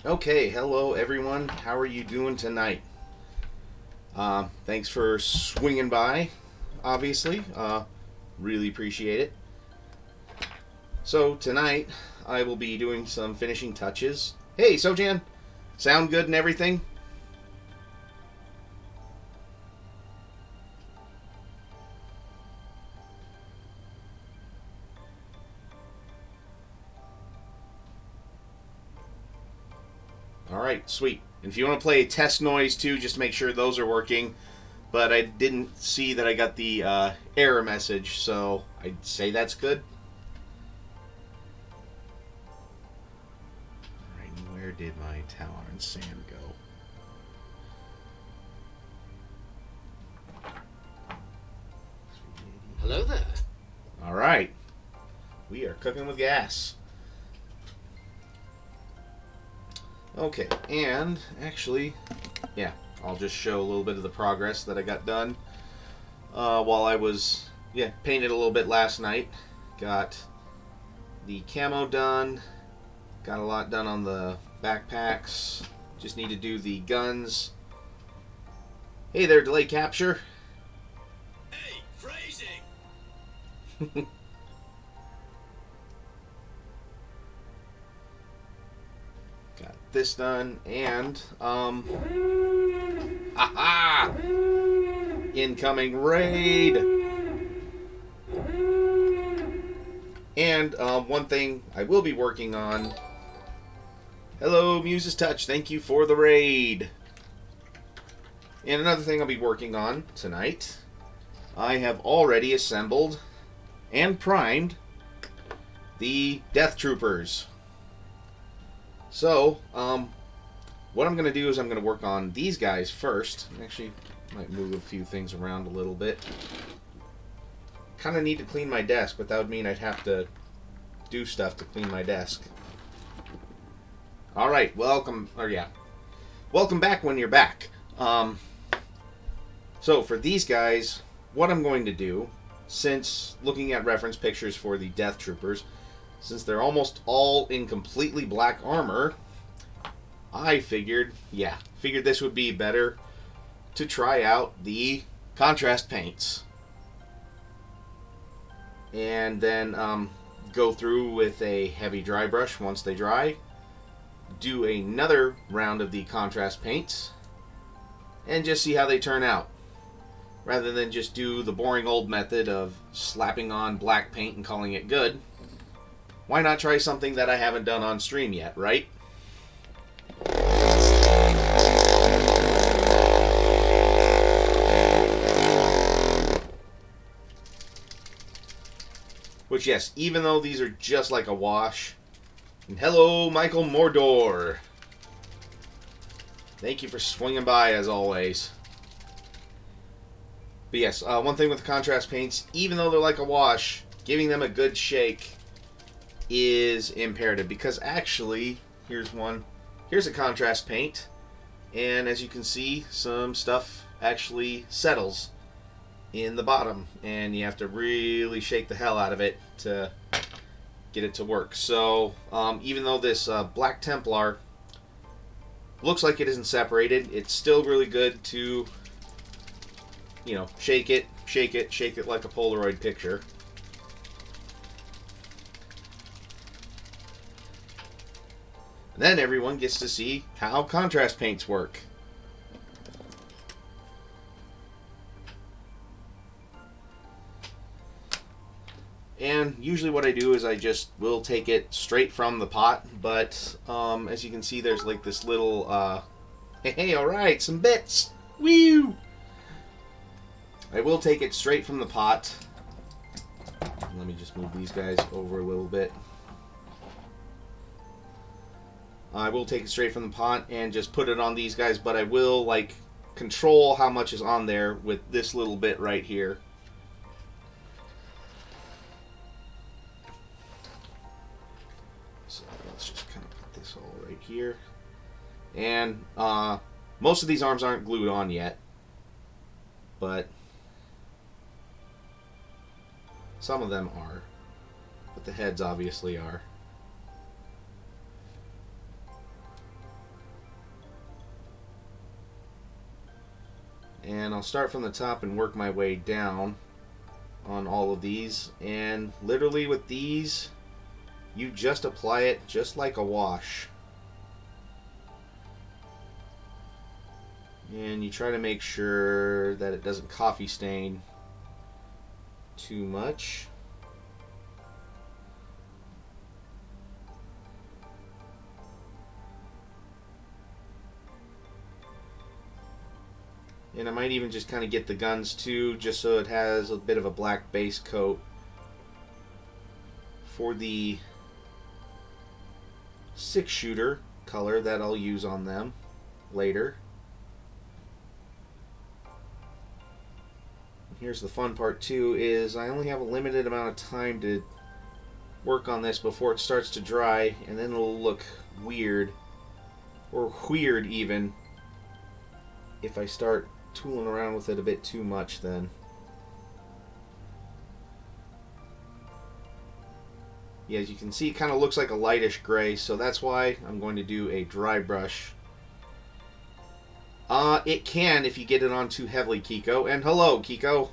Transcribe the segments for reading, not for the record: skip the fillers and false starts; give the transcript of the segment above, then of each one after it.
Okay, hello everyone. How are you doing tonight? Thanks for swinging by, obviously. Really appreciate it. So, tonight I will be doing some finishing touches. Hey, Sojan, sound good and everything? Alright, sweet. And if you want to play test noise too, just make sure those are working. But I didn't see that I got the error message, so I'd say that's good. Alright, where did my tower and sand go? Hello there. Alright, we are cooking with gas. Okay, and actually, yeah, I'll just show a little bit of the progress that I got done while I was, painted a little bit last night. Got the camo done, got a lot done on the backpacks, just need to do the guns. Hey there, delay capture. Hey, phrasing! Got this done, and, aha! Incoming raid! And, one thing I will be working on. Hello, Muse's Touch, thank you for the raid! And another thing I'll be working on tonight, I have already assembled and primed the Death Troopers. So, what I'm going to do is I'm going to work on these guys first. Actually, might move a few things around a little bit. Kind of need to clean my desk, but that would mean I'd have to do stuff to clean my desk. Alright, welcome back when you're back. So for these guys, what I'm going to do, since looking at reference pictures for the Death Troopers, since they're almost all in completely black armor, I figured this would be better to try out the contrast paints. And then go through with a heavy dry brush once they dry, do another round of the contrast paints, and just see how they turn out. Rather than just do the boring old method of slapping on black paint and calling it good, why not try something that I haven't done on stream yet, right? Which, yes, even though these are just like a wash. And hello, Michael Mordor. Thank you for swinging by, as always. But yes, one thing with the contrast paints, even though they're like a wash, giving them a good shake is imperative. Because actually, here's one. Here's a contrast paint. And as you can see, some stuff actually settles in the bottom. And you have to really shake the hell out of it to get it to work. So, even though this Black Templar looks like it isn't separated, it's still really good to, shake it like a Polaroid picture. And then everyone gets to see how contrast paints work. And usually what I do is I just will take it straight from the pot, but as you can see, there's like this little, hey, alright, some bits! Woo! I will take it straight from the pot. Let me just move these guys over a little bit. I will take it straight from the pot and just put it on these guys, but I will, control how much is on there with this little bit right here. So let's just kind of put this all right here. And most of these arms aren't glued on yet, but some of them are. But the heads obviously are. And I'll start from the top and work my way down on all of these. And literally with these, you just apply it just like a wash. And you try to make sure that it doesn't coffee stain too much. And I might even just kind of get the guns too, just so it has a bit of a black base coat for the 6-shooter color that I'll use on them later. Here's the fun part too, is I only have a limited amount of time to work on this before it starts to dry, and then it'll look weird, or weird even, if I start tooling around with it a bit too much then. Yeah, as you can see, it kind of looks like a lightish gray, so that's why I'm going to do a dry brush. It can if you get it on too heavily, Kiko. And hello, Kiko.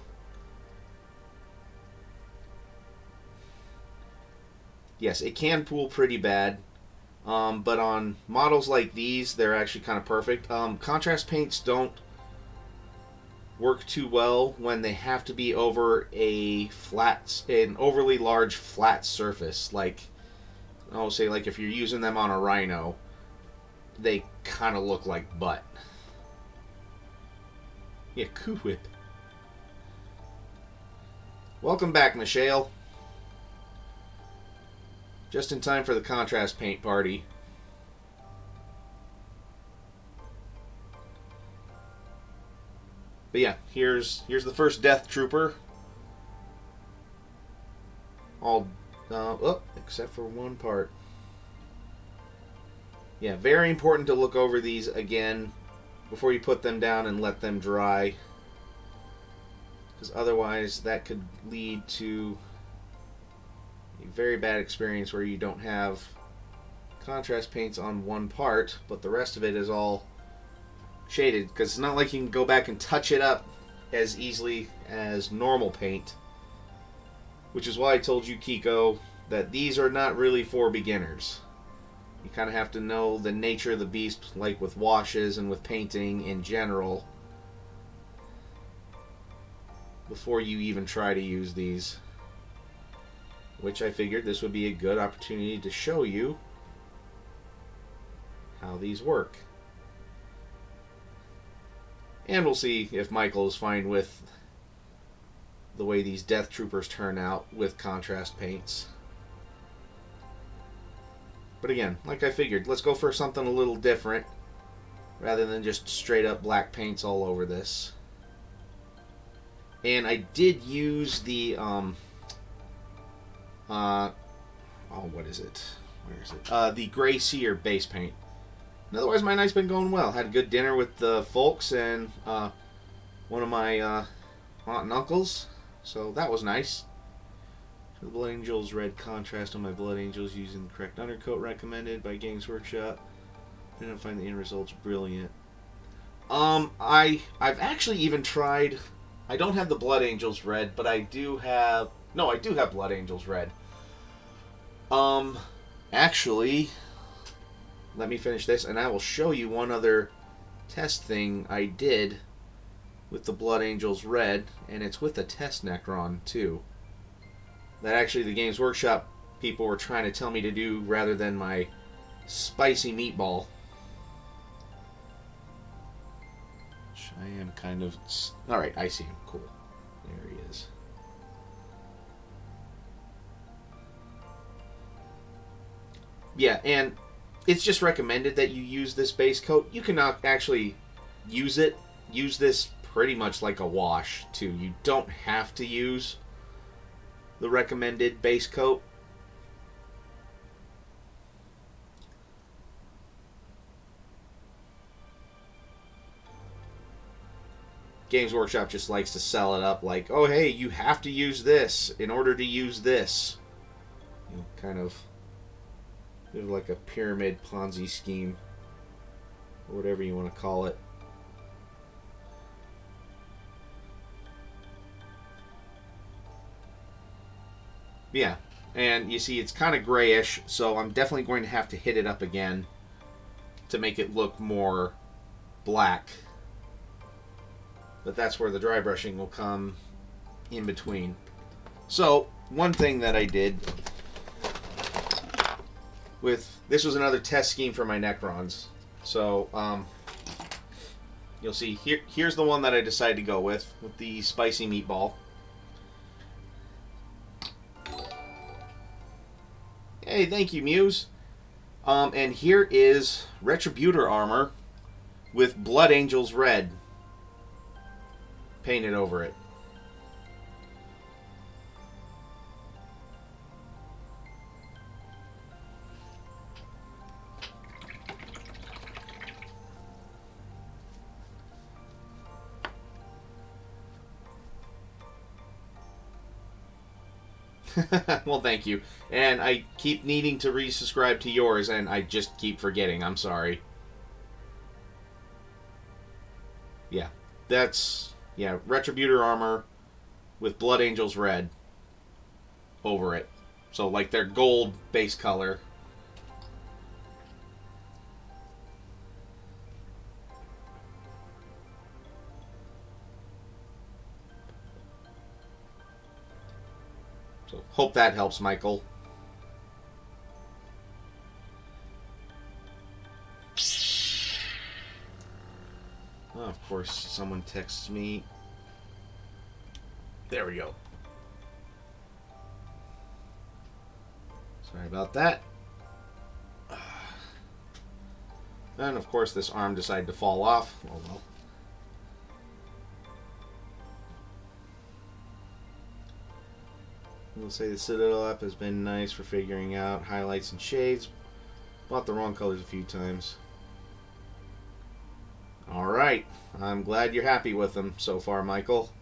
Yes, it can pool pretty bad. But on models like these, they're actually kind of perfect. Contrast paints don't work too well when they have to be over an overly large flat surface. Like, I'll say, like if you're using them on a Rhino, they kind of look like butt. Yeah, Cool Whip. Welcome back, Michelle. Just in time for the contrast paint party. But yeah, here's the first Death Trooper. All except for one part. Yeah, very important to look over these again before you put them down and let them dry, because otherwise that could lead to a very bad experience where you don't have contrast paints on one part, but the rest of it is all shaded, because it's not like you can go back and touch it up as easily as normal paint, which is why I told you, Kiko, that these are not really for beginners. You kind of have to know the nature of the beast, like with washes and with painting in general, before you even try to use these. Which I figured this would be a good opportunity to show you how these work. And we'll see if Michael is fine with the way these Death Troopers turn out with contrast paints. But again, like I figured, let's go for something a little different rather than just straight up black paints all over this. And I did use the what is it? Where is it? The Gray Seer base paint. And otherwise, my night's been going well. Had a good dinner with the folks and one of my aunt and uncles, so that was nice. The Blood Angels red contrast on my Blood Angels using the correct undercoat recommended by Games Workshop. I didn't find the end results brilliant. I've actually even tried. I don't have the Blood Angels red, but I do have. No, I do have Blood Angels red. Actually, let me finish this, and I will show you one other test thing I did with the Blood Angels red, and it's with a test Necron too. That actually the Games Workshop people were trying to tell me to do rather than my spicy meatball. Which I am kind of... Alright, I see him. Cool. There he is. Yeah, and it's just recommended that you use this base coat. You cannot actually use this pretty much like a wash too. You don't have to use the recommended base coat. Games Workshop just likes to sell it up like, oh hey, you have to use this in order to use this. You know, kind of like a pyramid Ponzi scheme, or whatever you want to call it. Yeah. And you see it's kind of grayish, so I'm definitely going to have to hit it up again to make it look more black. But that's where the dry brushing will come in between. So, one thing that I did this was another test scheme for my Necrons. So, you'll see here's the one that I decided to go with the spicy meatball. Hey, thank you, Muse. And here is Retributor armor with Blood Angels red painted over it. Well, thank you. And I keep needing to resubscribe to yours, and I just keep forgetting. I'm sorry. Yeah, that's... Yeah, Retributor armor with Blood Angels red over it. So, like, their gold base color. So, hope that helps, Michael. Oh, of course, someone texts me. There we go. Sorry about that. And, of course, this arm decided to fall off. Oh, well. We'll say the Citadel app has been nice for figuring out highlights and shades. Bought the wrong colors a few times. Alright. I'm glad you're happy with them so far, Michael.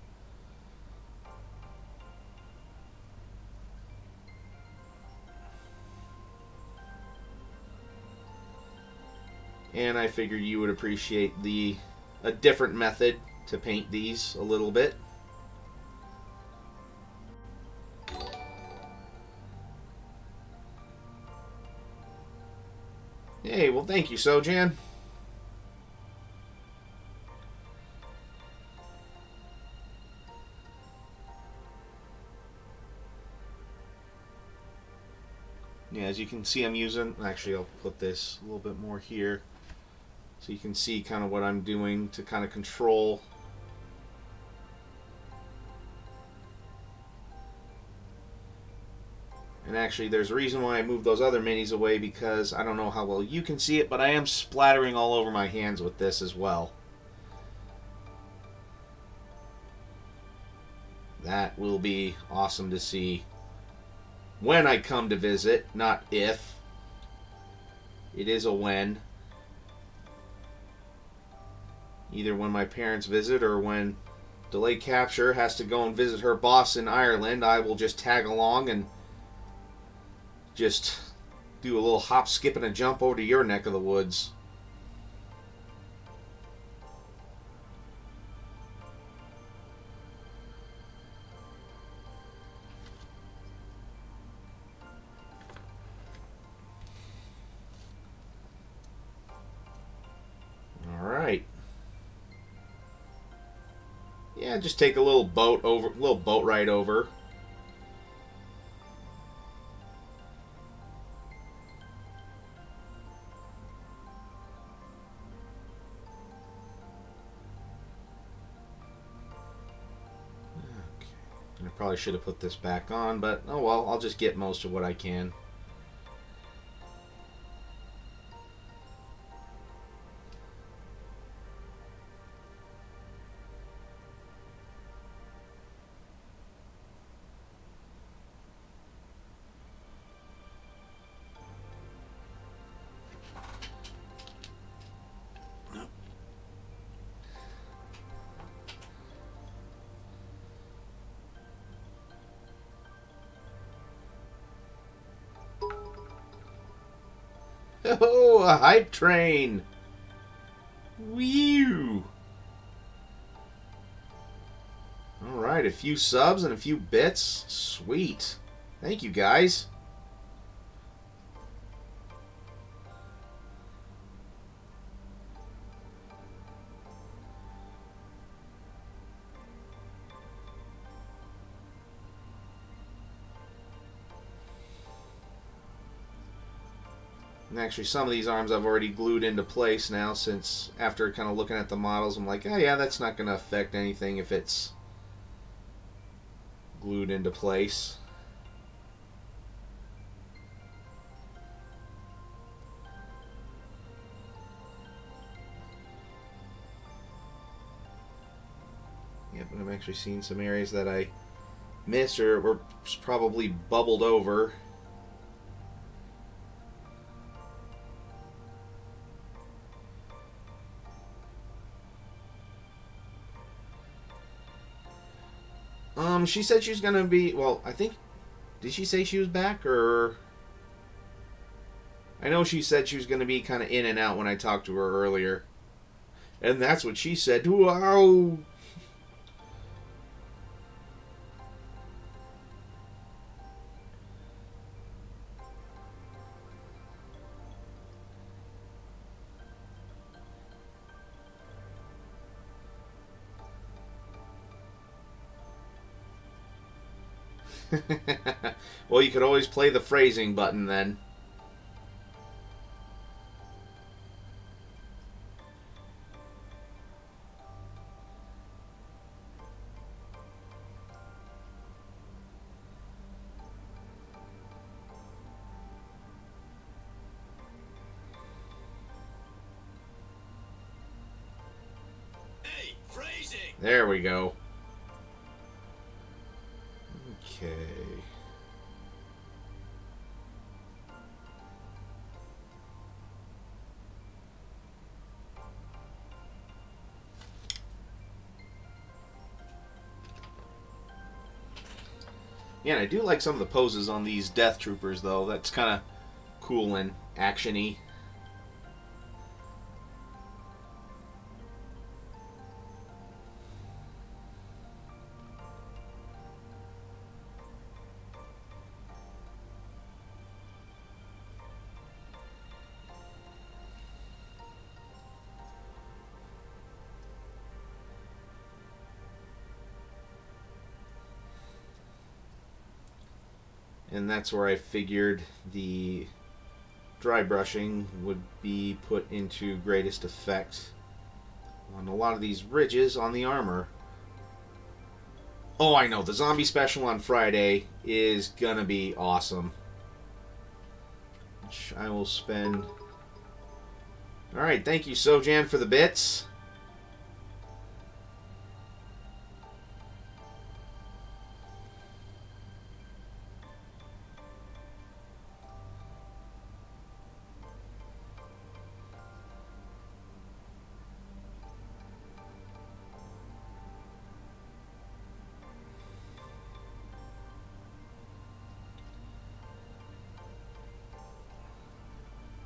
And I figured you would appreciate a different method to paint these a little bit. Hey, well, thank you, Sojan. Yeah, as you can see, I'm using... Actually, I'll put this a little bit more here, so you can see kind of what I'm doing to kind of control. And actually, there's a reason why I moved those other minis away, because I don't know how well you can see it, but I am splattering all over my hands with this as well. That will be awesome to see when I come to visit, not if. It is a when. Either when my parents visit or when Delayed Capture has to go and visit her boss in Ireland, I will just tag along and just do a little hop, skip, and a jump over to your neck of the woods. Alright. Yeah, just take a little boat ride over. I probably should have put this back on, but oh well, I'll just get most of what I can. Oh, a hype train! Whew! Alright, a few subs and a few bits. Sweet. Thank you, guys. And actually, some of these arms I've already glued into place now, since after kind of looking at the models, I'm like, oh yeah, that's not going to affect anything if it's glued into place. Yeah, but I'm actually seeing some areas that I missed or were probably bubbled over. She said she was gonna be. Well, I think. Did she say she was back, or? I know she said she was gonna be kind of in and out when I talked to her earlier, and that's what she said. Wow. Well, you could always play the phrasing button then. Hey, phrasing! There we go. Okay. Yeah, and I do like some of the poses on these Death Troopers, though. That's kind of cool and action-y. And that's where I figured the dry brushing would be put into greatest effect on a lot of these ridges on the armor. Oh, I know, the zombie special on Friday is gonna be awesome. Which I will spend... Alright, thank you, Sojan, for the bits.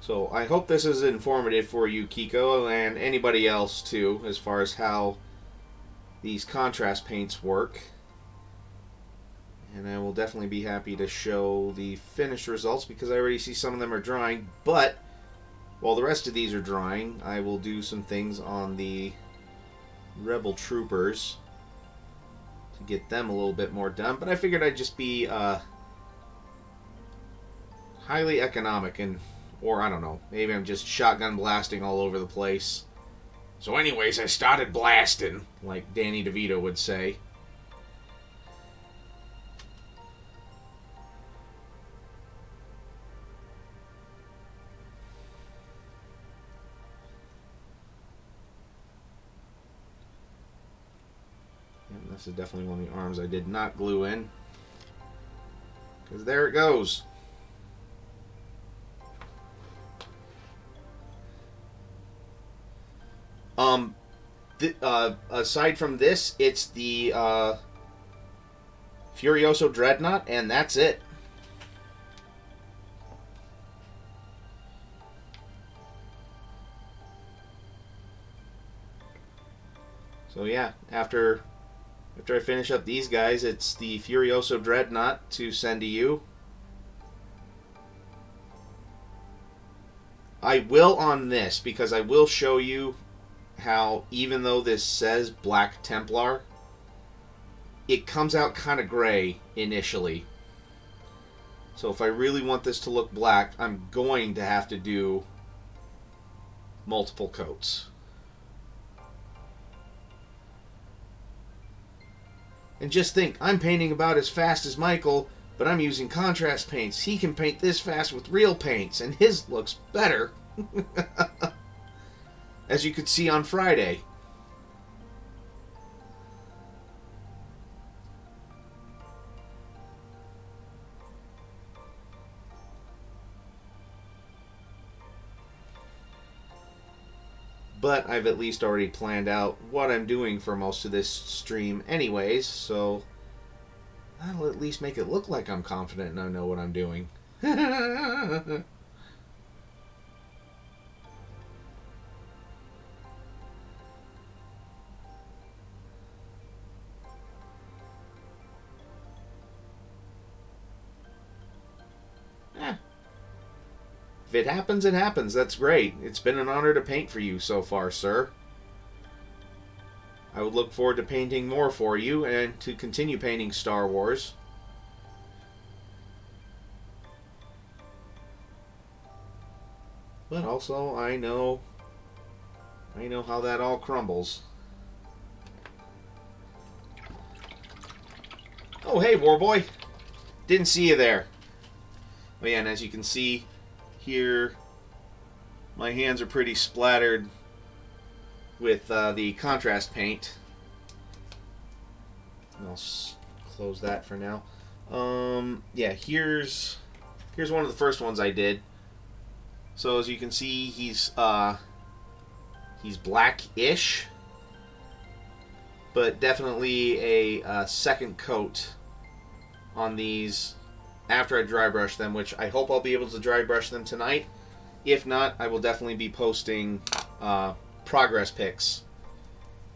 So I hope this is informative for you, Kiko, and anybody else too, as far as how these contrast paints work. And I will definitely be happy to show the finished results because I already see some of them are drying. But while the rest of these are drying, I will do some things on the Rebel Troopers to get them a little bit more done. But I figured I'd just be highly economic and... Or, I don't know, maybe I'm just shotgun blasting all over the place. So anyways, I started blasting, like Danny DeVito would say. And this is definitely one of the arms I did not glue in. Because there it goes. Aside from this, it's the Furioso Dreadnought, and that's it. So yeah, after After I finish up these guys, it's the Furioso Dreadnought to send to you. I will on this, because I will show you how, even though this says Black Templar, it comes out kind of gray initially. So if I really want this to look black, I'm going to have to do multiple coats. And just think, I'm painting about as fast as Michael, but I'm using contrast paints. He can paint this fast with real paints, and his looks better. As you could see on Friday. But I've at least already planned out what I'm doing for most of this stream anyways, so that'll at least make it look like I'm confident and I know what I'm doing. If it happens, it happens. That's great. It's been an honor to paint for you so far, sir. I would look forward to painting more for you and to continue painting Star Wars. But also, I know how that all crumbles. Oh, hey, Warboy. Didn't see you there. But yeah, and as you can see here, my hands are pretty splattered with the contrast paint. I'll close that for now. Yeah, here's one of the first ones I did. So as you can see, he's black-ish, but definitely a second coat on these after I dry brush them, which I hope I'll be able to dry brush them tonight. If not, I will definitely be posting progress pics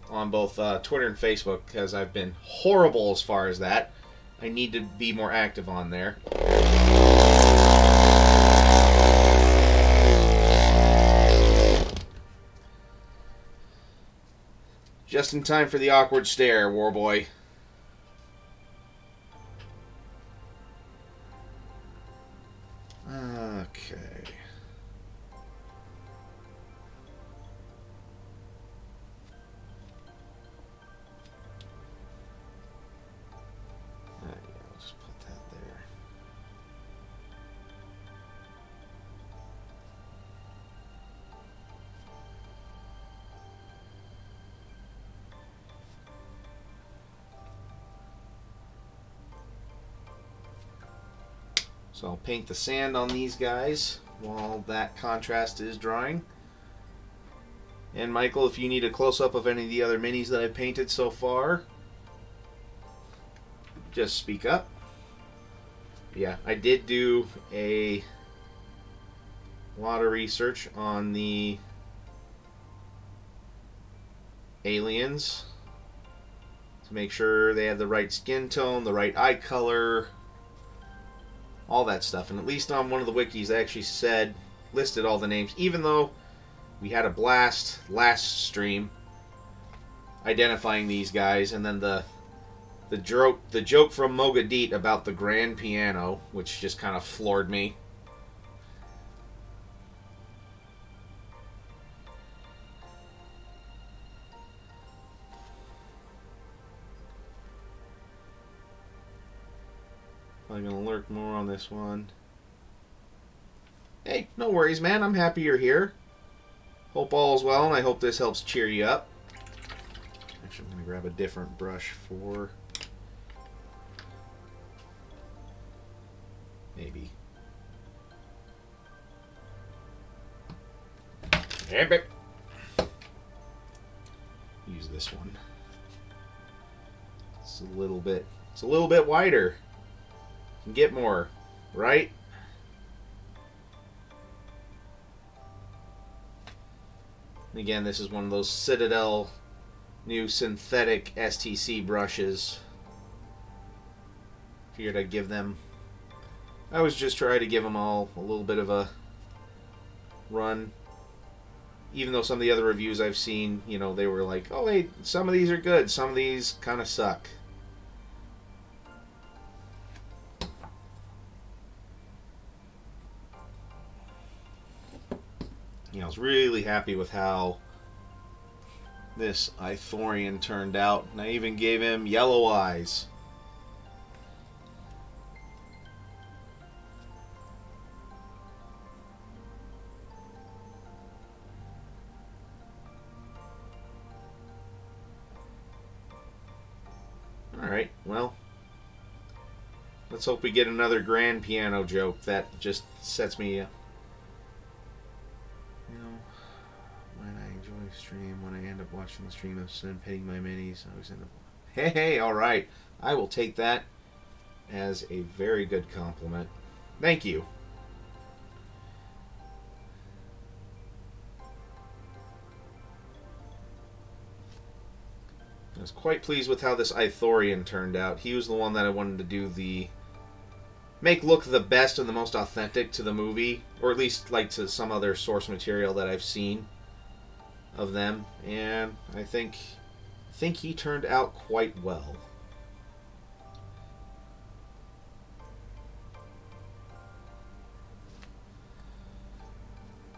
on both Twitter and Facebook, because I've been horrible as far as that. I need to be more active on there. Just in time for the awkward stare, Warboy. Okay. Yeah, I'll just put that there. So I'll paint the sand on these guys while that contrast is drying. And Michael, if you need a close-up of any of the other minis that I've painted so far, just speak up. Yeah, I did do a lot of research on the aliens to make sure they had the right skin tone, the right eye color, all that stuff. And at least on one of the wikis, they actually listed all the names, even though we had a blast last stream identifying these guys. And then the joke from Mogadit about the grand piano, which just kind of floored me. I'm gonna lurk more on this one. Hey, no worries, man. I'm happy you're here. Hope all's well, and I hope this helps cheer you up. Actually, I'm gonna grab a different brush for maybe. Use this one. It's a little bit wider. Can get more, right? And again, this is one of those Citadel new synthetic STC brushes. Figured I'd give them... I was just trying to give them all a little bit of a run. Even though some of the other reviews I've seen, you know, they were like, oh, hey, some of these are good, some of these kind of suck. You know, I was really happy with how this Ithorian turned out. And I even gave him yellow eyes. Alright, well, let's hope we get another grand piano joke. That just sets me up. You know, when I enjoy a stream, when I end up watching the stream of Sim hitting my minis, I always end up... Hey, alright. I will take that as a very good compliment. Thank you. I was quite pleased with how this Ithorian turned out. He was the one that I wanted to do the... make look the best and the most authentic to the movie. Or at least, like, to some other source material that I've seen of them. And I think he turned out quite well.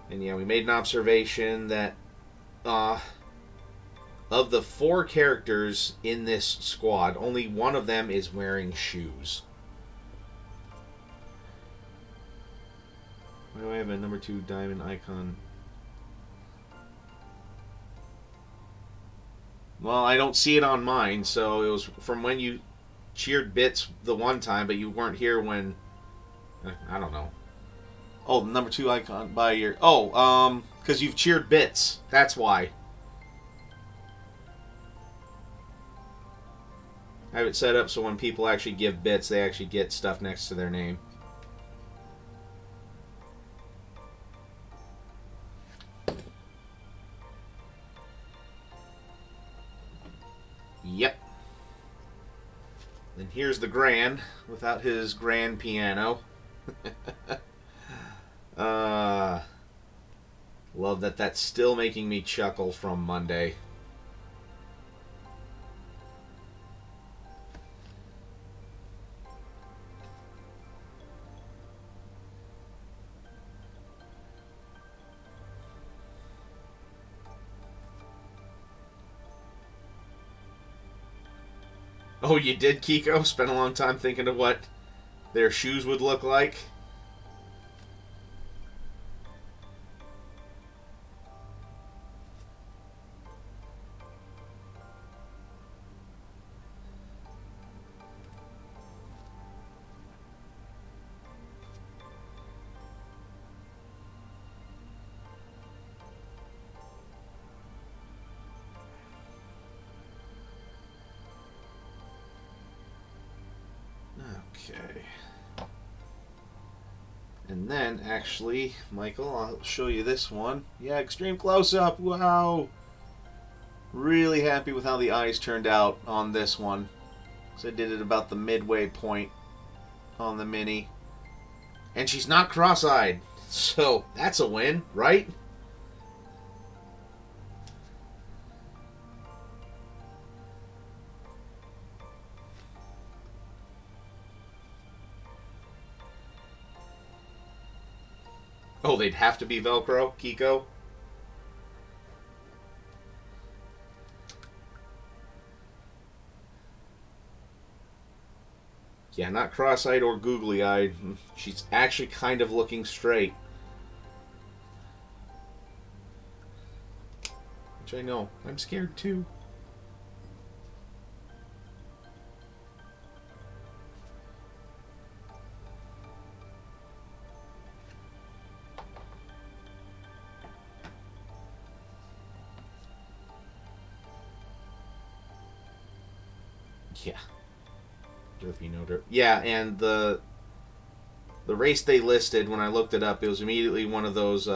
And yeah, we made an observation that... of the 4 characters in this squad, only one of them is wearing shoes. Why do I have a number 2 diamond icon? Well, I don't see it on mine, so it was from when you cheered bits the one time, but you weren't here when... I don't know. Oh, the number 2 icon by your... Oh, because you've cheered bits. That's why. I have it set up so when people actually give bits, they actually get stuff next to their name. Yep. Then here's the grand, without his grand piano. Love that that's still making me chuckle from Monday. Oh, you did, Kiko? Spent a long time thinking of what their shoes would look like? Okay. And then, actually, Michael, I'll show you this one. Yeah, extreme close-up. Wow. Really happy with how the eyes turned out on this one. So I did it about the midway point on the Mini. And she's not cross-eyed. So, that's a win, right? Oh, they'd have to be Velcro, Kiko? Yeah, not cross-eyed or googly-eyed. She's actually kind of looking straight. Which I know. I'm scared too. Yeah. Derpy, no derp. Yeah, and the race they listed, when I looked it up, it was immediately one of those,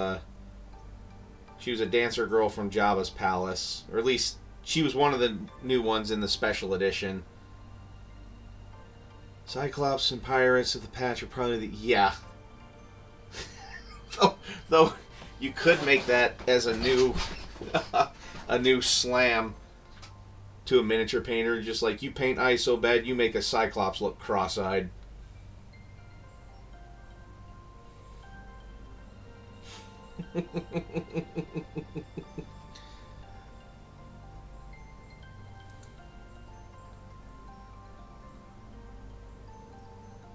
she was a dancer girl from Jabba's palace. Or at least She was one of the new ones in the special edition. Cyclops and Pirates of the Patch are probably the... Yeah. though you could make that as a new a new slam to a miniature painter, just like you paint eyes so bad you make a Cyclops look cross-eyed.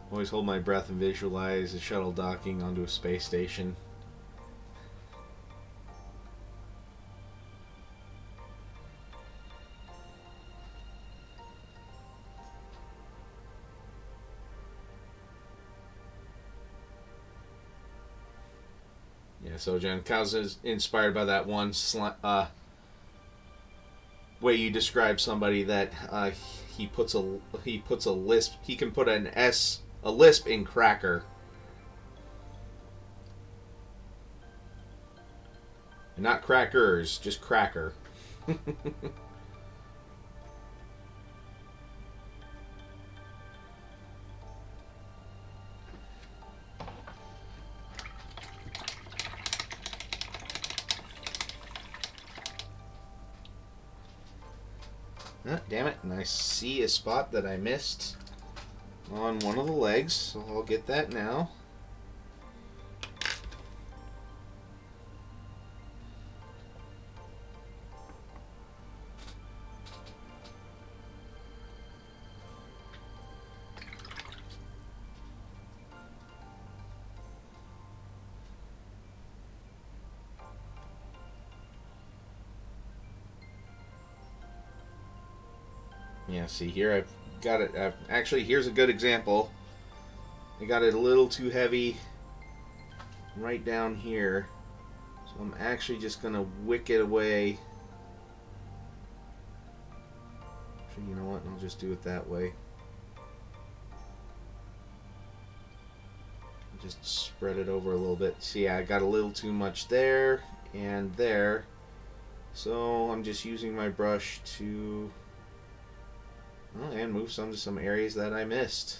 Always hold my breath and visualize a shuttle docking onto a space station. Yeah, so Jen Kaz is inspired by that one way you describe somebody that he puts a lisp. He can put a lisp in cracker. And not crackers, just cracker. Ah, damn it, and I see a spot that I missed on one of the legs, so I'll get that now. Yeah, see here I've got it. Actually, here's a good example. I got it a little too heavy right down here. So I'm actually just going to wick it away. Actually, you know what? I'll just do it that way. Just spread it over a little bit. See, I got a little too much there and there. So I'm just using my brush to... Oh, and move some to some areas that I missed.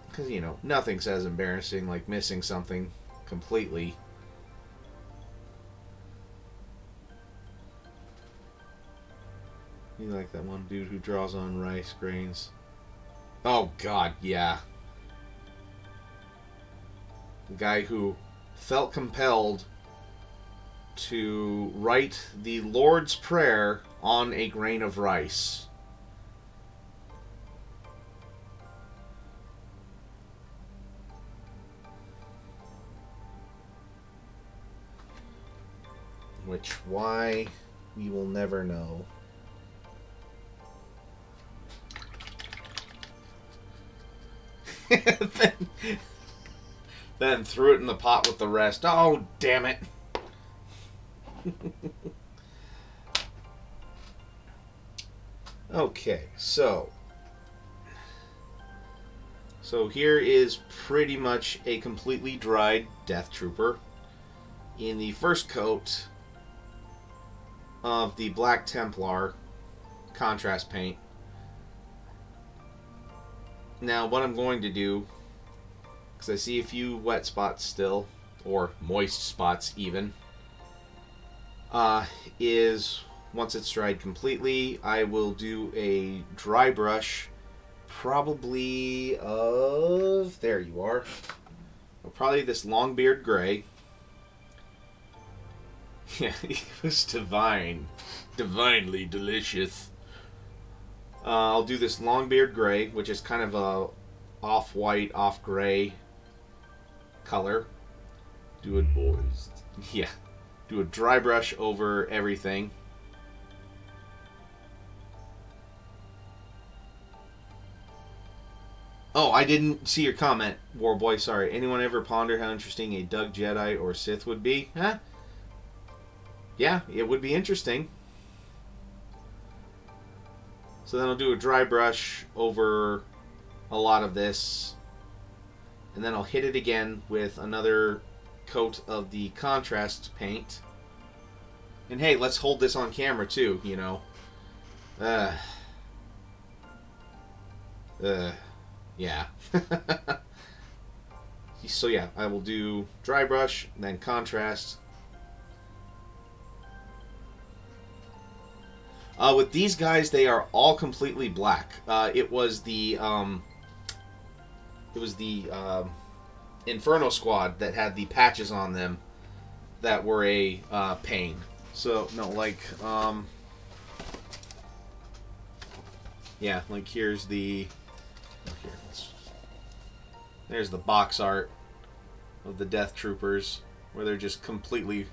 Because, you know, nothing's as embarrassing like missing something completely. You like that one dude who draws on rice grains? Oh, God, yeah. The guy who felt compelled to write the Lord's Prayer on a grain of rice. Which, why, we will never know. then threw it in the pot with the rest. Oh, damn it. Okay, so here is pretty much a completely dried Death Trooper in the first coat of the Black Templar contrast paint. Now what I'm going to do, because I see a few wet spots still, or moist spots even, is once it's dried completely, I will do a dry brush, probably of, there you are, probably this Longbeard Gray. Yeah, it was divinely delicious. I'll do this Longbeard Gray, which is kind of a off-white, off-gray color. Do it, boys. Yeah. Do a dry brush over everything. Oh, I didn't see your comment, Warboy. Sorry. Anyone ever ponder how interesting a Doug Jedi or Sith would be? Huh? Yeah, it would be interesting. So then I'll do a dry brush over a lot of this. And then I'll hit it again with another coat of the contrast paint. And hey, let's hold this on camera too, you know. Yeah. So yeah, I will do dry brush, then contrast. With these guys, they are all completely black. It was the Inferno Squad that had the patches on them that were a pain. So no, like yeah, like here's the there's the box art of the Death Troopers where they're just completely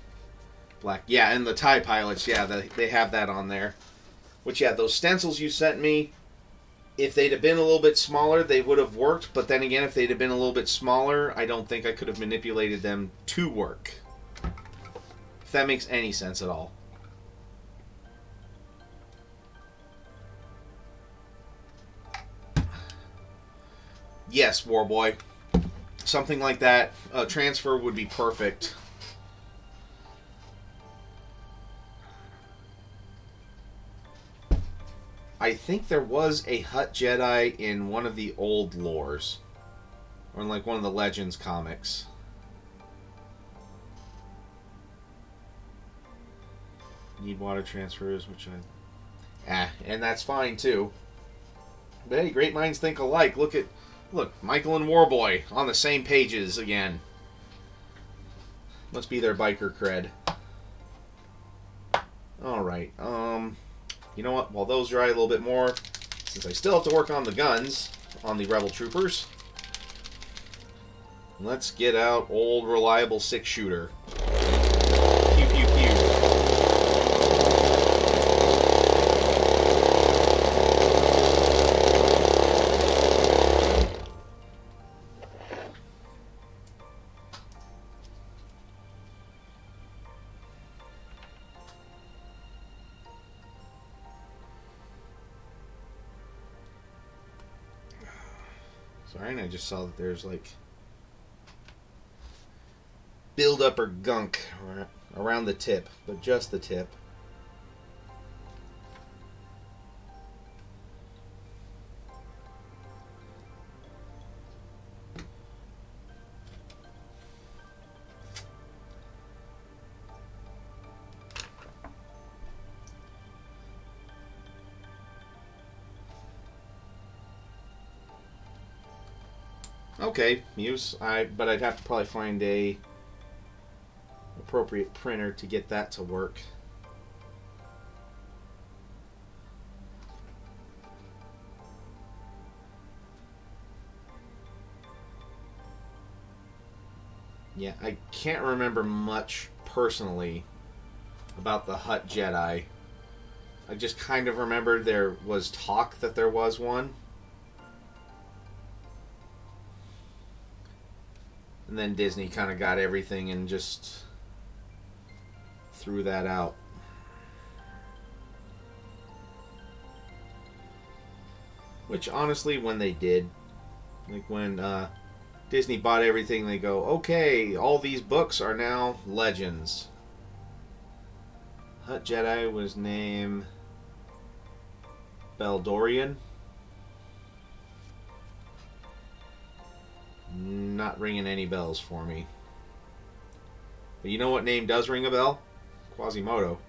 black. Yeah, and the TIE pilots, yeah, they have that on there. Which, yeah, those stencils you sent me, if they'd have been a little bit smaller, they would have worked. But then again, if they'd have been a little bit smaller, I don't think I could have manipulated them to work. If that makes any sense at all. Yes, Warboy. Something like that. Transfer would be perfect. I think there was a Hutt Jedi in one of the old lores. Or in like one of the Legends comics. Need water transfers, which and that's fine too. But hey, great minds think alike. Look, Michael and Warboy on the same pages again. Must be their biker cred. Alright, you know what? While those dry a little bit more, since I still have to work on the guns on the Rebel Troopers, let's get out old reliable 6-shooter. Pew pew pew. Sorry, and I just saw that there's like buildup or gunk around the tip, but just the tip. Okay, Muse. But I'd have to probably find a appropriate printer to get that to work. Yeah, I can't remember much personally about the Hutt Jedi. I just kind of remember there was talk that there was one. And then Disney kind of got everything and just threw that out. Which, honestly, when they did, like when Disney bought everything, they go, okay, all these books are now legends. Hutt Jedi was named Beldorian. Not ringing any bells for me. But you know what name does ring a bell? Quasimodo.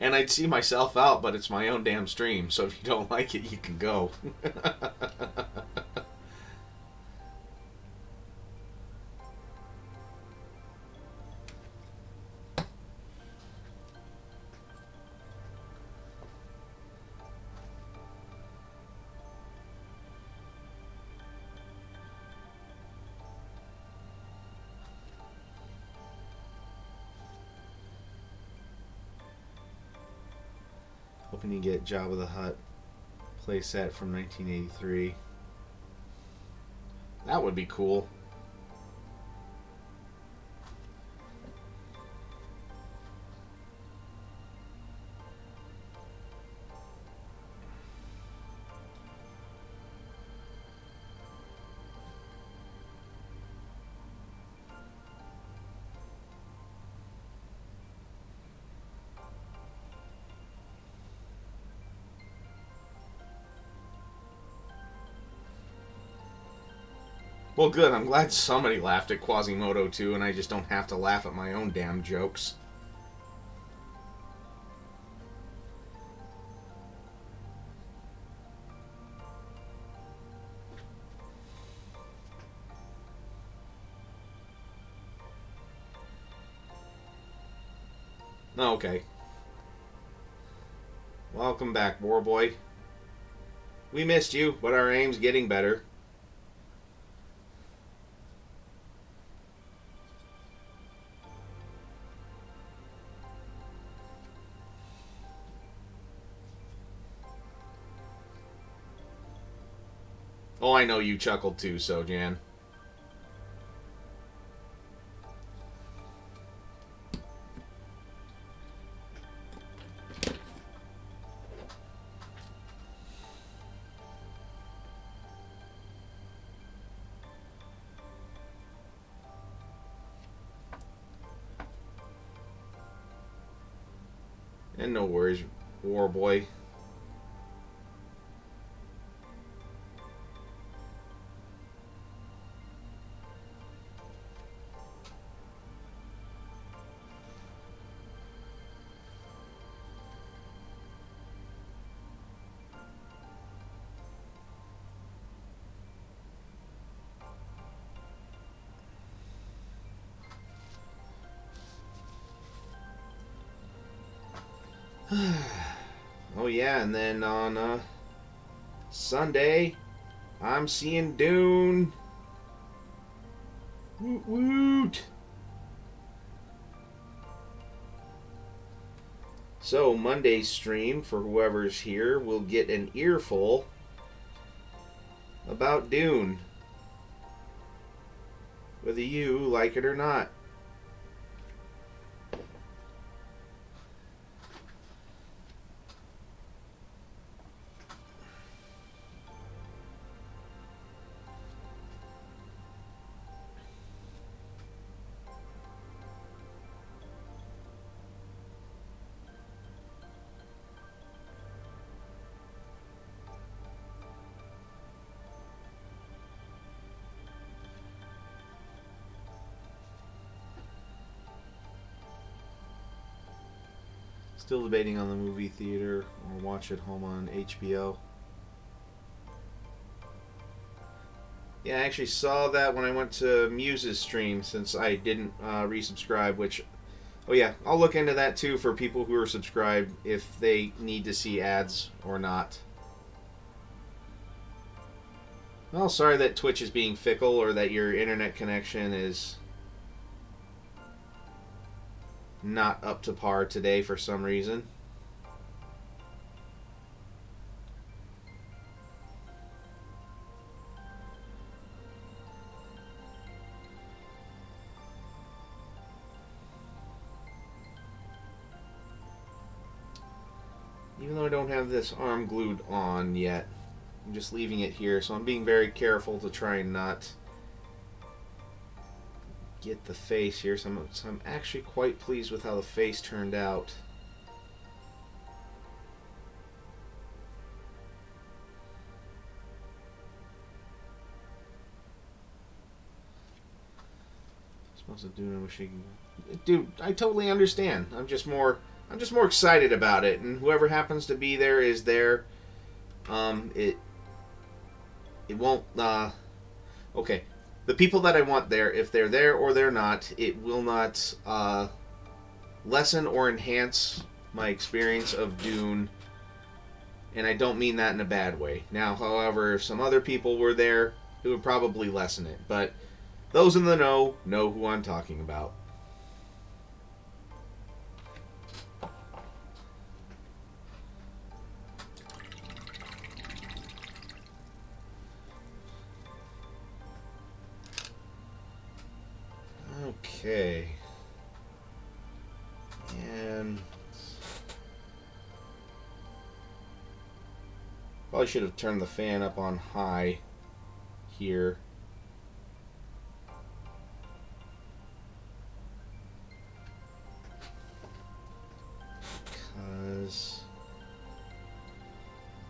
And I'd see myself out, but it's my own damn stream, so if you don't like it, you can go. Hoping you get Jabba the Hutt playset from 1983. That would be cool. Well, good. I'm glad somebody laughed at Quasimodo too, and I just don't have to laugh at my own damn jokes. Okay. Welcome back, Boar Boy. We missed you, but our aim's getting better. Oh, I know you chuckled too, Sojan. And no worries, War Boy. Oh yeah, and then on Sunday, I'm seeing Dune. Woot woot! So Monday's stream, for whoever's here, will get an earful about Dune, whether you like it or not. Still debating on the movie theater or watch at home on HBO. Yeah, I actually saw that when I went to Muse's stream since I didn't resubscribe, which, oh yeah, I'll look into that too for people who are subscribed if they need to see ads or not. Well, sorry that Twitch is being fickle or that your internet connection is not up to par today for some reason. Even though I don't have this arm glued on yet, I'm just leaving it here, so I'm being very careful to try and not get the face here. So I'm actually quite pleased with how the face turned out. Supposed to do. I wish I could. Dude, I totally understand. I'm just more excited about it, and whoever happens to be there is there. It won't. Okay. The people that I want there, if they're there or they're not, it will not lessen or enhance my experience of Dune, and I don't mean that in a bad way. Now, however, if some other people were there, it would probably lessen it. But those in the know who I'm talking about. Okay. And probably should have turned the fan up on high here. Because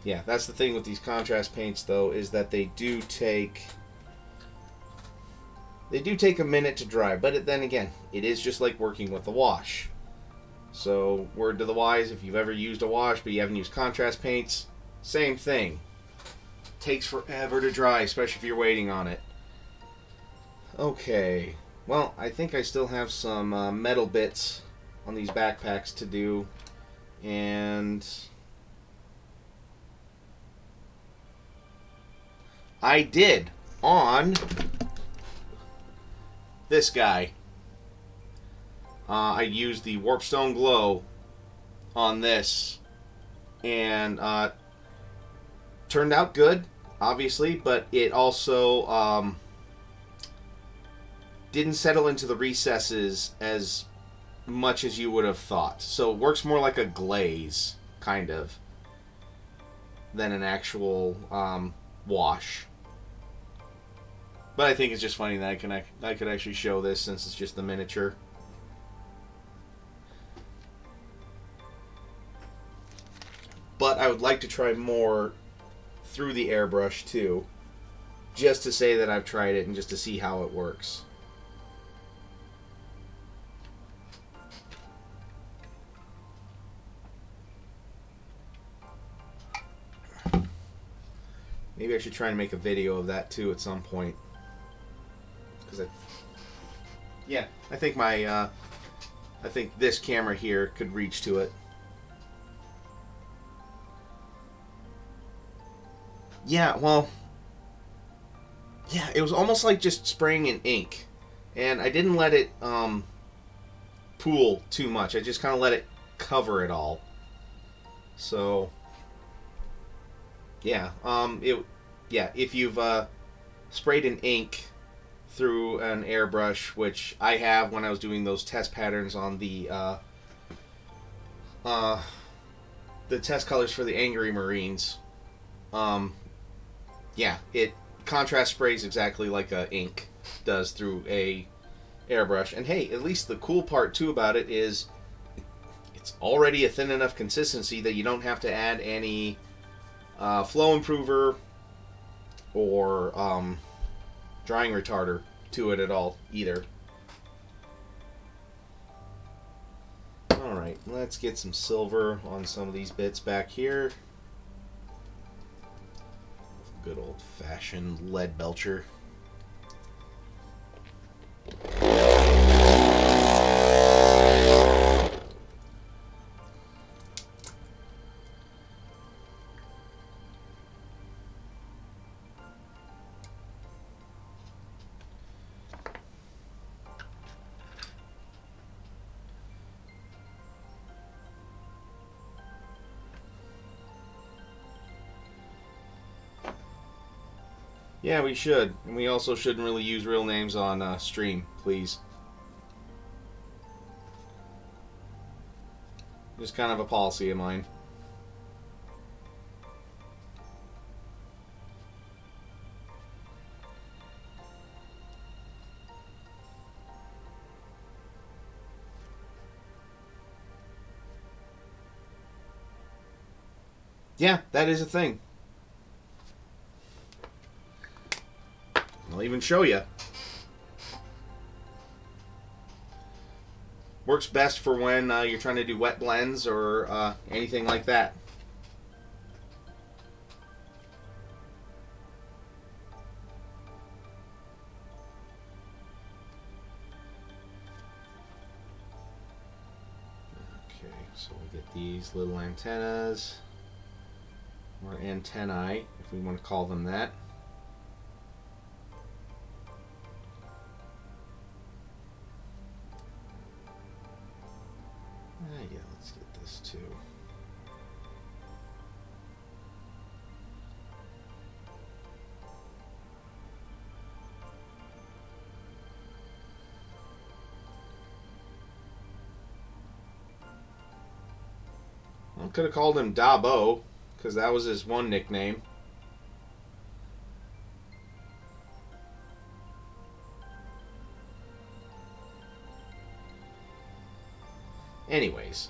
yeah, that's the thing with these contrast paints though, is that they do take They do take a minute to dry, but then again, it is just like working with a wash. So, word to the wise, if you've ever used a wash but you haven't used contrast paints, same thing. Takes forever to dry, especially if you're waiting on it. Okay, well, I think I still have some metal bits on these backpacks to do, and I did on this guy. I used the Warpstone Glow on this, and turned out good, obviously, but it also didn't settle into the recesses as much as you would have thought. So it works more like a glaze, kind of, than an actual wash. But I think it's just funny that I could actually show this since it's just the miniature. But I would like to try more through the airbrush too, just to say that I've tried it and just to see how it works. Maybe I should try and make a video of that too at some point. Because I think I think this camera here could reach to it. Yeah, well, yeah, it was almost like just spraying in ink, and I didn't let it pool too much. I just kind of let it cover it all. So, yeah, if you've sprayed in ink through an airbrush, which I have when I was doing those test patterns on the test colors for the Angry Marines. Yeah, it contrast sprays exactly like a ink does through a airbrush. And hey, at least the cool part too about it is it's already a thin enough consistency that you don't have to add any flow improver or drying retarder to it at all either. Alright, let's get some silver on some of these bits back here. Good old-fashioned lead belcher. Yeah, we should. And we also shouldn't really use real names on stream, please. Just kind of a policy of mine. Yeah, that is a thing. I'll even show you. Works best for when you're trying to do wet blends or anything like that. Okay, so we get these little antennas, or antennae, if we want to call them that. Yeah, let's get this too. I could have called him Dabo, because that was his one nickname. Anyways.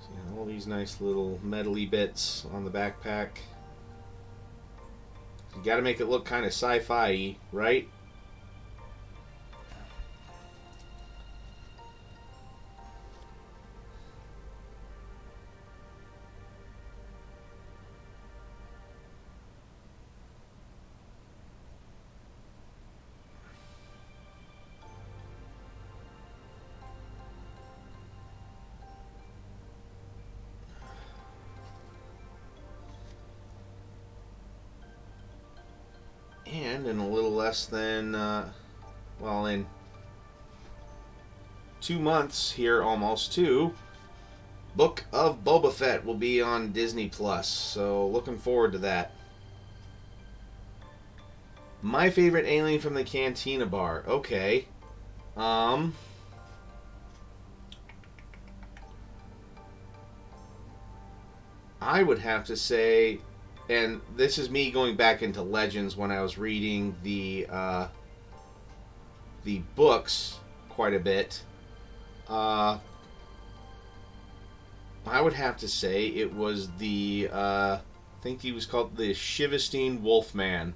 See all these nice little metally bits on the backpack. You got to make it look kind of sci-fi-y, right? And in a little less than, well, in 2 months here, almost too, Book of Boba Fett will be on Disney Plus. So looking forward to that. My favorite alien from the Cantina Bar. Okay. I would have to say, and this is me going back into Legends when I was reading the books quite a bit. I would have to say it was the I think he was called the Shivestein Wolfman.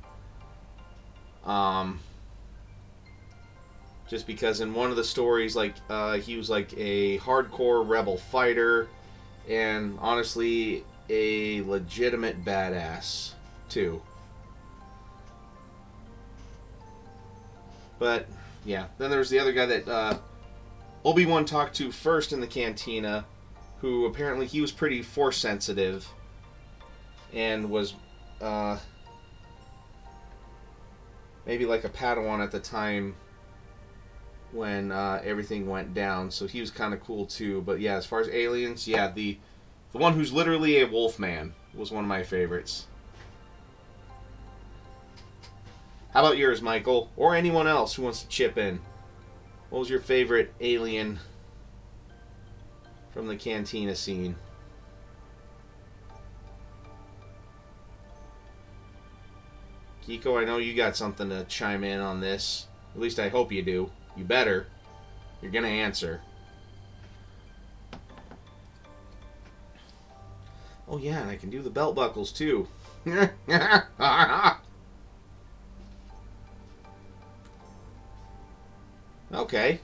Just because in one of the stories, like he was like a hardcore rebel fighter, and honestly a legitimate badass too. But yeah, then there was the other guy that Obi-Wan talked to first in the cantina, who apparently he was pretty force sensitive and was maybe like a Padawan at the time when everything went down, so he was kind of cool too. But yeah, as far as aliens, yeah, the one who's literally a wolfman was one of my favorites. How about yours, Michael? Or anyone else who wants to chip in? What was your favorite alien from the cantina scene? Kiko, I know you got something to chime in on this. At least I hope you do. You better. You're gonna answer. Oh yeah, and I can do the belt buckles too. Okay.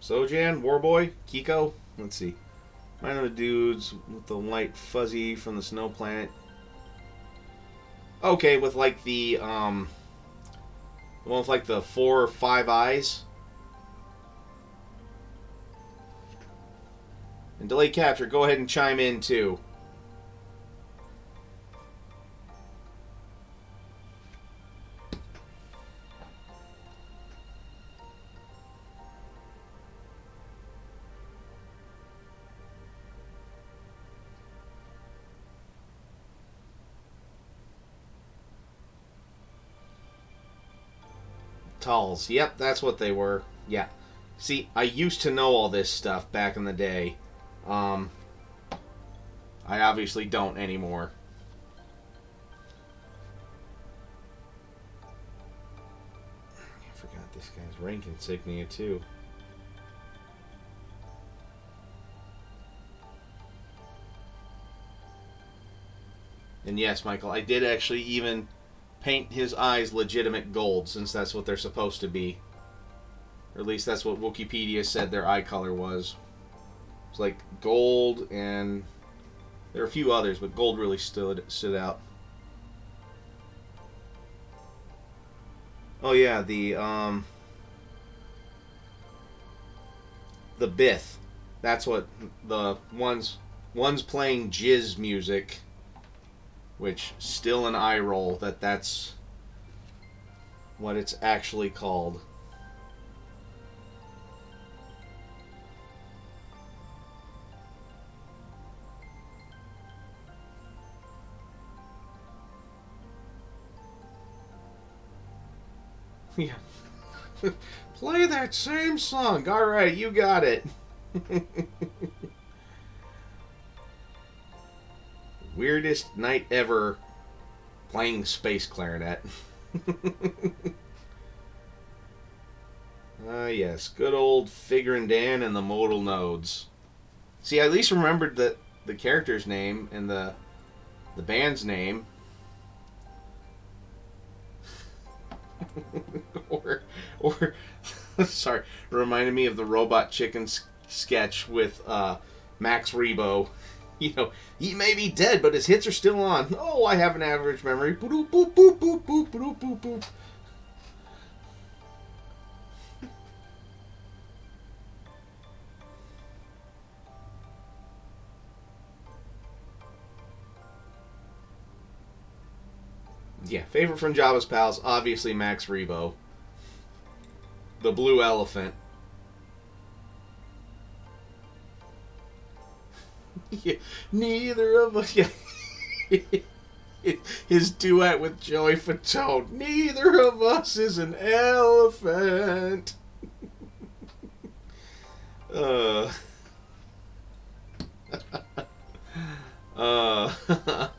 Sojan, Warboy, Kiko. Let's see. Mine are the dudes with the light fuzzy from the snow planet. Okay, with like the one with like the 4 or 5 eyes. And delay capture, go ahead and chime in too. Talls. Yep, that's what they were. Yeah. See, I used to know all this stuff back in the day. I obviously don't anymore. I forgot this guy's rank insignia too. And yes, Michael, I did actually even paint his eyes legitimate gold, since that's what they're supposed to be. Or at least that's what Wikipedia said their eye color was. It's like gold, and there are a few others, but gold really stood out. Oh yeah, the Bith. That's what the one's playing jizz music. Which, still an eye roll that's what it's actually called. Yeah. Play that same song. Alright, you got it. Weirdest night ever playing space clarinet. Yes. Good old Figure and Dan and the modal nodes. See, I at least remembered the character's name and the band's name. or sorry, reminded me of the Robot Chicken sketch with Max Rebo. You know, he may be dead, but his hits are still on. Oh, I have an average memory. Boop, boop, boop, boop, boop, boop, boop, boop. Yeah, favorite from Jabba's Pals, obviously Max Rebo. The blue elephant. Yeah, neither of us. Yeah. His duet with Joey Fatone. Neither of us is an elephant. uh. uh.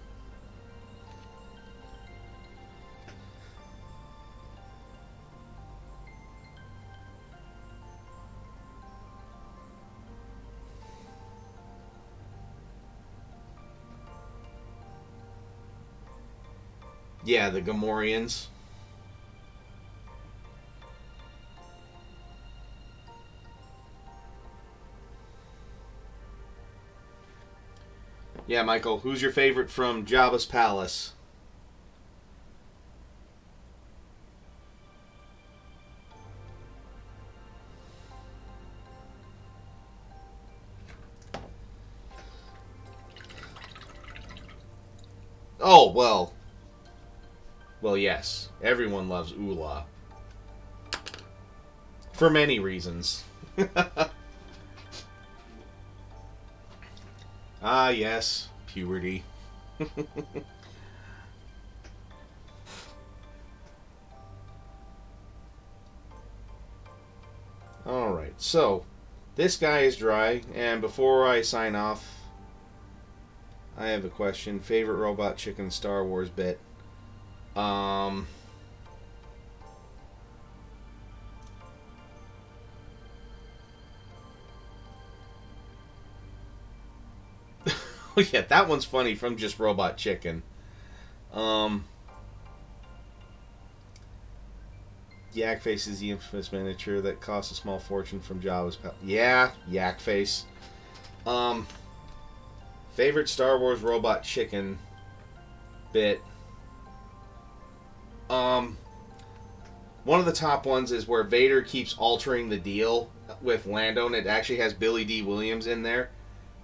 Yeah, the Gamorreans. Yeah, Michael, who's your favorite from Jabba's Palace? Oh, well. Well, yes. Everyone loves Oola. For many reasons. Ah, yes. Puberty. Alright, so this guy is dry, and before I sign off, I have a question. Favorite Robot Chicken Star Wars bit? Oh yeah, that one's funny from just Robot Chicken. Yak Face is the infamous miniature that cost a small fortune from Jabba's palace. Yeah, Yak Face. Favorite Star Wars Robot Chicken bit. One of the top ones is where Vader keeps altering the deal with Lando, and it actually has Billy D. Williams in there.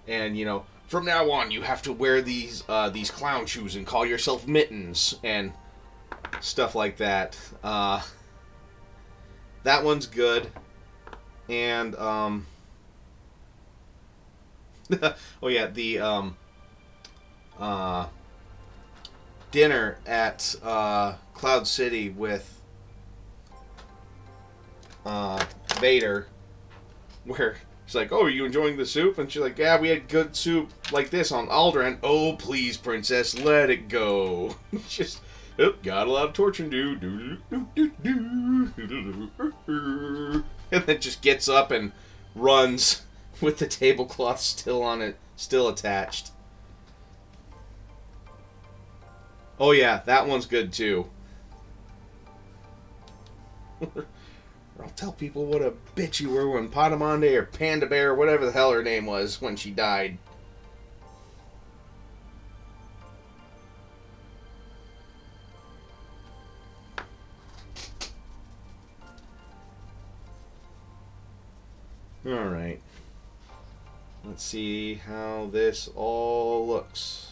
And, you know, from now on you have to wear these clown shoes and call yourself Mittens and stuff like that. That one's good. And oh yeah, the dinner at Cloud City with Vader, where she's like, "Oh, are you enjoying the soup?" And she's like, "Yeah, we had good soup like this on Alderaan." "Oh, please, princess, let it go." Just, oh, got a lot of torture to do. And then just gets up and runs with the tablecloth still on it, still attached. Oh yeah, that one's good too. I'll tell people what a bitch you were when Padamonde or Panda Bear or whatever the hell her name was when she died. Alright. Let's see how this all looks.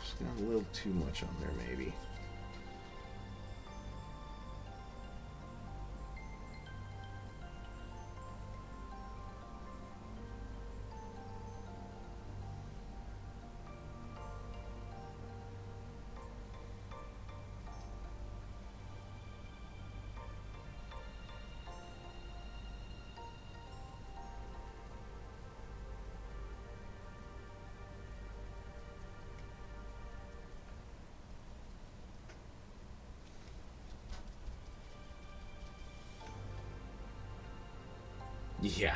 Just got a little too much on there, maybe. Yeah.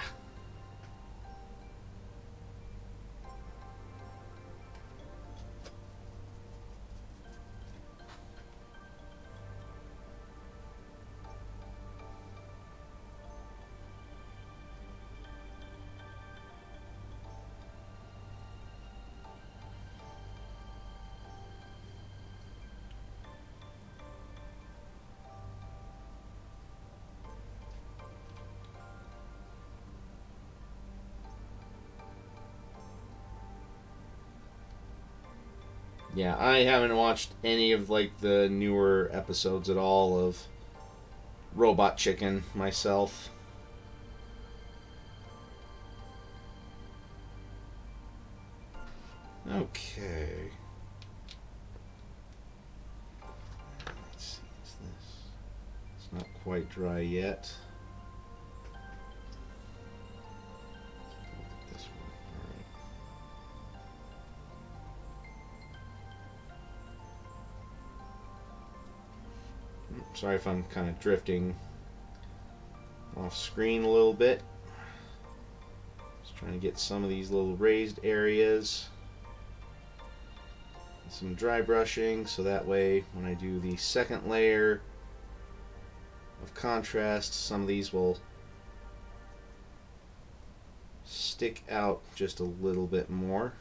Yeah, I haven't watched any of like the newer episodes at all of Robot Chicken myself. Okay. Let's see, is this? It's not quite dry yet. This one. All right. Sorry if I'm kind of drifting off screen a little bit. Just trying to get some of these little raised areas. Some dry brushing so that way when I do the second layer of contrast, some of these will stick out just a little bit more.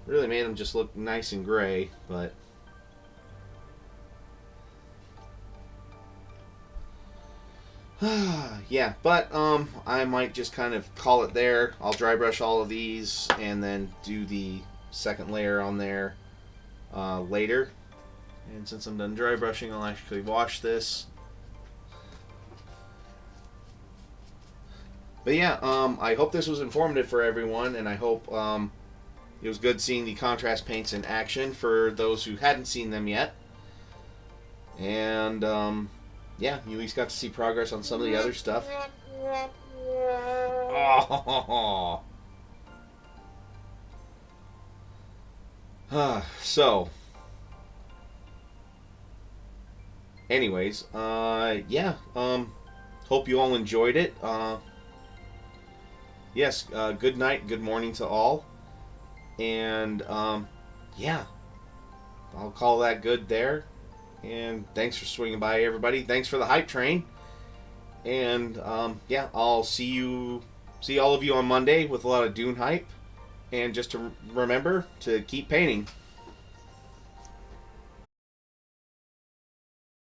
Really made them just look nice and gray, but yeah, but I might just kind of call it there. I'll dry brush all of these and then do the second layer on there later. And since I'm done dry brushing, I'll actually wash this. But yeah, I hope this was informative for everyone, and I hope it was good seeing the contrast paints in action for those who hadn't seen them yet. And yeah, you at least got to see progress on some of the other stuff. Oh. So, anyways, yeah, hope you all enjoyed it. Yes, good night, good morning to all. And, yeah, I'll call that good there. And thanks for swinging by, everybody. Thanks for the hype train. And yeah, I'll see all of you on Monday with a lot of Dune hype. And just to remember to keep painting.